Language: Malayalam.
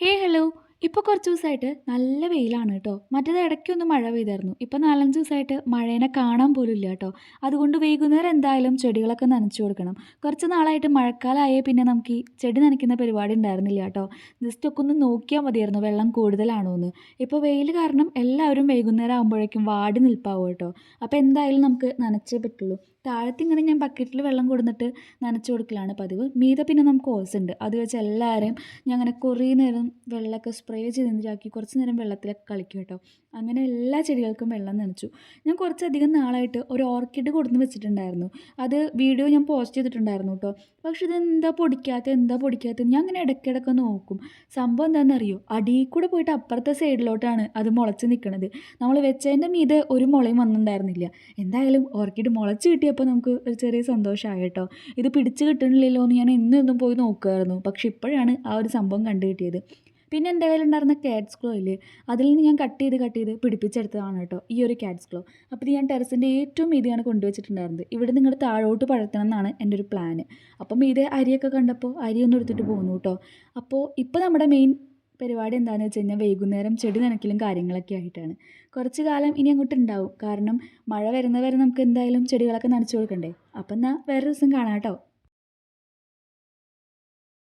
ഹലോ. ഇപ്പോൾ കുറച്ച് ദിവസമായിട്ട് നല്ല വെയിലാണ് കേട്ടോ. മറ്റേത് ഇടയ്ക്കൊന്ന് മഴ പെയ്തായിരുന്നു. ഇപ്പോൾ 4, 5 ദിവസമായിട്ട് മഴേനെ കാണാൻ പോലും ഇല്ല കേട്ടോ. അതുകൊണ്ട് വൈകുന്നേരം എന്തായാലും ചെടികളൊക്കെ നനച്ചു കൊടുക്കണം. കുറച്ച് നാളായിട്ട് മഴക്കാലമായേ പിന്നെ നമുക്ക് ഈ ചെടി നനയ്ക്കുന്ന പരിപാടി ഉണ്ടായിരുന്നില്ല കേട്ടോ. ജസ്റ്റ് ഒക്കെ ഒന്ന് നോക്കിയാൽ മതിയായിരുന്നു വെള്ളം കൂടുതലാണോ എന്ന്. ഇപ്പോൾ വെയിൽ കാരണം എല്ലാവരും വൈകുന്നേരം ആകുമ്പോഴേക്കും വാടി നിൽപ്പാവും കേട്ടോ. അപ്പോൾ എന്തായാലും നമുക്ക് നനച്ചേ പറ്റുള്ളൂ. താഴത്ത് ഇങ്ങനെ ഞാൻ ബക്കറ്റിൽ വെള്ളം കൊടുത്തിട്ട് നനച്ചു കൊടുക്കലാണ് പതിവ്. മീതെ പിന്നെ നമുക്ക് ഓസ് ഉണ്ട്. അത് വെച്ച് എല്ലാവരെയും ഞാൻ അങ്ങനെ കുറേ നേരം വെള്ളമൊക്കെ സ്പ്രേ ചെയ്തിട്ടാക്കി കുറച്ച് നേരം വെള്ളത്തിലൊക്കെ കളിക്കും കേട്ടോ. അങ്ങനെ എല്ലാ ചെടികൾക്കും വെള്ളം നനച്ചു. ഞാൻ കുറച്ചധികം നാളായിട്ട് ഒരു ഓർക്കിഡ് കൊടുന്ന് വെച്ചിട്ടുണ്ടായിരുന്നു. അത് വീഡിയോ ഞാൻ പോസ്റ്റ് ചെയ്തിട്ടുണ്ടായിരുന്നു കേട്ടോ. പക്ഷെ ഇതെന്താ പൊടിക്കാത്ത ഞാൻ അങ്ങനെ ഇടയ്ക്കിടയ്ക്ക് നോക്കും. സംഭവം എന്താണെന്നറിയോ, അടിയിൽ കൂടെ പോയിട്ട് അപ്പുറത്തെ സൈഡിലോട്ടാണ് അത് മുളച്ച് നിൽക്കുന്നത്. നമ്മൾ വെച്ചതിൻ്റെ മീതെ ഒരു മുളയും വന്നിട്ടുണ്ടായിരുന്നില്ല. എന്തായാലും ഓർക്കിഡ് മുളച്ച് കിട്ടിയപ്പോൾ നമുക്ക് ഒരു ചെറിയ സന്തോഷമായി കേട്ടോ. ഇത് പിടിച്ച് കിട്ടണില്ലല്ലോ എന്ന് ഞാൻ എന്നും പോയി നോക്കുമായിരുന്നു. പക്ഷെ ഇപ്പോഴാണ് ആ ഒരു സംഭവം കണ്ടു കിട്ടിയത്. പിന്നെ എൻ്റെ കയ്യിലുണ്ടായിരുന്ന കാറ്റ്സ് ക്ലോ ഇല്ലേ, അതിൽ നിന്ന് ഞാൻ കട്ട് ചെയ്ത് പിടിപ്പിച്ചെടുത്തതാണ് കേട്ടോ ഈ ഒരു കാറ്റ്സ് ക്ലോ. അപ്പോൾ ഇത് ഞാൻ ടെറസിൻ്റെ ഏറ്റവും മീതെയാണ് കൊണ്ടുവച്ചിട്ടുണ്ടായിരുന്നത്. ഇവിടെ നിങ്ങൾ താഴോട്ട് പടർത്തണം എന്നാണ് എൻ്റെ ഒരു പ്ലാന്. അപ്പം മീതെ അരിയൊക്കെ കണ്ടപ്പോൾ അരിയൊന്നും എടുത്തിട്ട് പോന്നു കേട്ടോ. അപ്പോൾ ഇപ്പോൾ നമ്മുടെ മെയിൻ പരിപാടി എന്താണെന്ന് വെച്ച് കഴിഞ്ഞാൽ വൈകുന്നേരം ചെടി നനയ്ക്കലും കാര്യങ്ങളൊക്കെ ആയിട്ടാണ്. കുറച്ച് കാലം ഇനി അങ്ങോട്ട് ഉണ്ടാവും. കാരണം മഴ വരുന്നവരെ നമുക്ക് എന്തായാലും ചെടികളൊക്കെ നനച്ചു കൊടുക്കണ്ടേ. അപ്പം എന്നാൽ വേറെ ദിവസം കാണാം കേട്ടോ.